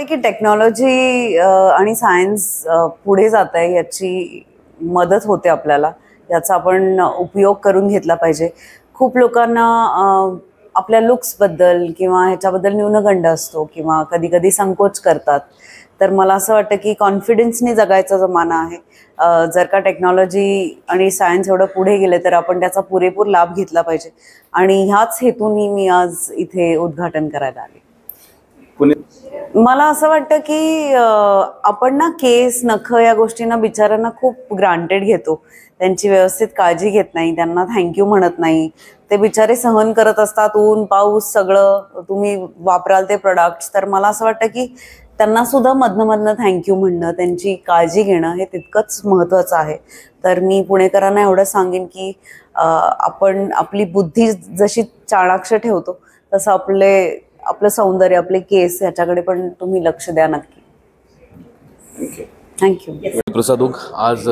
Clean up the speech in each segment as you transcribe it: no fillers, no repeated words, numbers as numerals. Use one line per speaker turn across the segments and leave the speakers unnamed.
की टेक्नॉलॉजी आणि सायन्स पुढे जात आहे याची मदत होते आपल्याला, याचा आपण उपयोग करून घेतला पाहिजे. खूप लोकांना आपल्या लुक्सबद्दल किंवा ह्याच्याबद्दल न्यूनगंड असतो किंवा कधी कधी संकोच करतात. तर मला असं वाटतं की कॉन्फिडन्सनी जगायचा जमाना आहे. जर का टेक्नॉलॉजी आणि सायन्स एवढं पुढे गेले तर आपण त्याचा पुरेपूर लाभ घेतला पाहिजे आणि ह्याच हेतून मी आज इथे उद्घाटन करायला आले. मला असं वाटतं की आपण ना केस नख या गोष्टींना बिचाऱ्यांना खूप ग्रांटेड घेतो, त्यांची व्यवस्थित काळजी घेत नाही, त्यांना थँक्यू म्हणत नाही. ते बिचारे सहन करत असतात ऊन पाऊस सगळं, तुम्ही वापराल ते प्रोडक्ट्स. तर मला असं वाटतं की त्यांना सुद्धा मधनं थँक्यू म्हणणं, त्यांची काळजी घेणं हे तितकंच महत्त्वाचं आहे. तर मी पुणेकरांना एवढं सांगेन की आपण आपली बुद्धी जशी चाणाक्ष ठेवतो तसं आपलं सौंदर्य, आपले केस याच्याकडे पण तुम्ही लक्ष द्या नक्की. थँक्यू.
प्रसाद ओक आज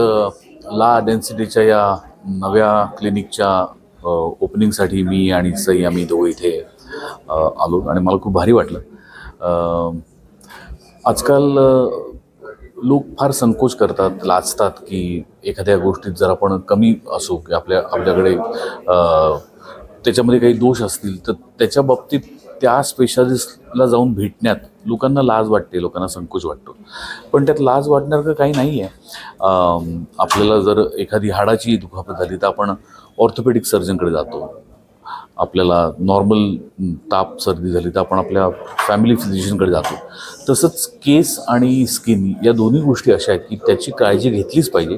ला डेन्सिटीच्या या नव्या क्लिनिकच्या ओपनिंगसाठी मी आणि सई आम्ही दोघं इथे आलो आणि मला खूप भारी वाटलं. आजकाल लोक फार संकोच करतात, लाजतात की एखाद्या गोष्टीत जर आपण कमी असू की आपल्याकडे त्याच्यामध्ये काही दोष असतील तर त्याच्या बाबतीत त्या स्पेशालिस्टला जाऊन भेटण्यात लोकांना लाज वाटते, लोकांना संकोच वाटतो. पण त्यात लाज वाटण्यासारखं काही नाही आहे. आपल्याला जर एखादी हाडाची दुखापत झाली तर आपण ऑर्थोपेडिक सर्जनकडे जातो. आपल्याला नॉर्मल ताप सर्दी झाली तर आपण आपल्या फॅमिली फिजिशियनकडे जातो. तसंच केस आणि स्किन या दोन्ही गोष्टी अशा आहेत की त्याची काळजी घेतलीच पाहिजे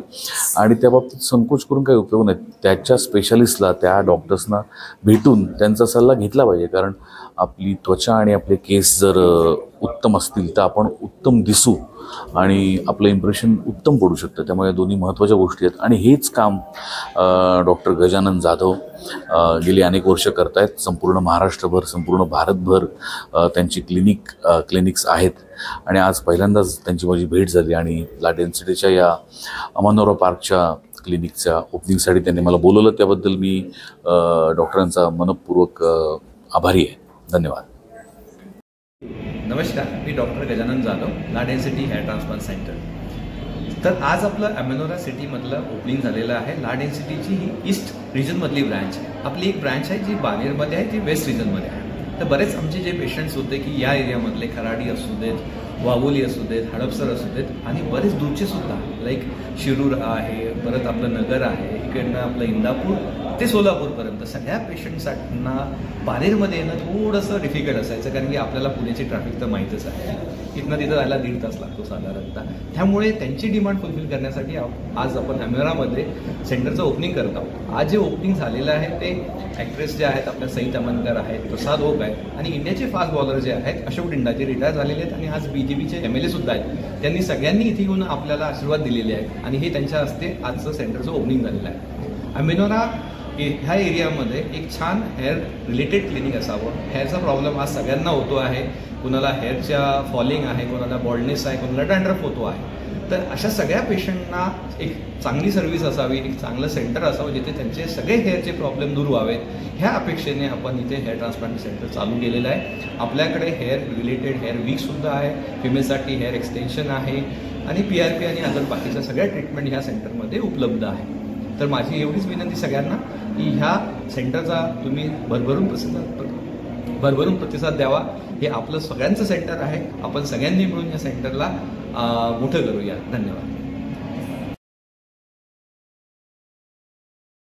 आणि त्या बाबतीत संकोच करून काही उपयोग नाही. त्याच्या स्पेशालिस्टला, त्या डॉक्टर्सना भेटून त्यांचा सल्ला घेतला पाहिजे. कारण आपली त्वचा आणि आपले केस जर उत्तम असतील तर आपण उत्तम दिसू आणि आपलं इम्प्रेशन उत्तम पडू शकतं. त्यामुळे दोन्ही महत्त्वाच्या गोष्टी आहेत आणि हेच काम डॉक्टर गजानन जाधव गेली अनेक वर्ष करत आहेत. संपूर्ण महाराष्ट्रभर, संपूर्ण भारतभर त्यांची क्लिनिक्स आहेत आणि आज पहिल्यांदाच त्यांची माझी भेट झाली आणि ला डेन्सिटीच्या या अमनोरा पार्कच्या क्लिनिकच्या ओपनिंगसाठी त्यांनी मला बोलवलं. त्याबद्दल मी डॉक्टरांचा मनपूर्वक आभारी आहे. धन्यवाद.
नमस्कार, मी डॉक्टर गजानन जाधव, ला डेन्सिटी हेअर ट्रान्सप्लांट सेंटर. तर आज आपलं अमेनोरा सिटीमधलं ओपनिंग झालेलं आहे. ला डेन्सिटीची ही ईस्ट रिजनमधली ब्रँच आहे. आपली एक ब्रँच आहे जी बानेरमध्ये आहे, जी वेस्ट रिजनमध्ये आहे. तर बरेच आमचे जे पेशंट्स होते की या एरियामधले खराडी असू देत, वाघोली असू देत, हडपसर असू देत आणि बरेच दूरचे सुद्धा लाईक शिरूर आहे, परत आपलं नगर आहे, इकडनं आपलं इंदापूर ते सोलापूरपर्यंत सगळ्या पेशंटसांना बानेरमध्ये येणं थोडंसं डिफिकल्ट असायचं. कारण की आपल्याला पुण्याची ट्रॅफिक तर माहीतच आहे, इथनं तिथं जायला 1.5 तास लागतो साधारणतः. त्यामुळे त्यांची डिमांड फुलफिल करण्यासाठी आज आपण अमेनोरामध्ये सेंटरचं ओपनिंग करत आहोत. आज जे ओपनिंग झालेलं आहे ते ॲक्ट्रेस जे आहेत आपल्या सई तमनकर आहेत, प्रसाद ओक आहेत आणि इंडियाचे फास्ट बॉलर जे आहेत अशोक डिंडा जे रिटायर झालेले आहेत आणि आज BJPचे MLA सुद्धा आहेत. त्यांनी सगळ्यांनी इथे येऊन आपल्याला आशीर्वाद दिलेले आहेत आणि हे त्यांच्या हस्ते आजचं सेंटरचं ओपनिंग झालेलं आहे. अमेनोरा ह्या एरियामध्ये एक छान हेअर रिलेटेड क्लिनिक असावं. हेअरचा प्रॉब्लेम आज सगळ्यांना होतो आहे. कोणाला हेअरच्या फॉलिंग आहे, कोणाला बॉल्डनेस आहे, कोणाला डॅन्ड्रफ होतो आहे. तर अशा सगळ्या पेशंटना एक चांगली सर्व्हिस असावी, एक चांगलं सेंटर असावं जिथे त्यांचे सगळे हेअरचे प्रॉब्लेम दूर व्हावेत. ह्या अपेक्षेने आपण इथे हेअर ट्रान्सप्लांट सेंटर चालू केलेलं आहे. आपल्याकडे हेअर रिलेटेड हेअर वीकसुद्धा आहे, फिमेलसाठी हेअर एक्सटेन्शन आहे आणि PRP आणि अदर बाकीच्या सगळ्या ट्रीटमेंट ह्या सेंटरमध्ये उपलब्ध आहे. तर माझी एवढीच विनंती सगळ्यांना की ह्या सेंटरचा तुम्ही भरभरून प्रतिसाद द्यावा. हे आपलं सगळ्यांचं सेंटर आहे. आपण सगळ्यांनी मिळून या सेंटरला मोठं करूया. धन्यवाद.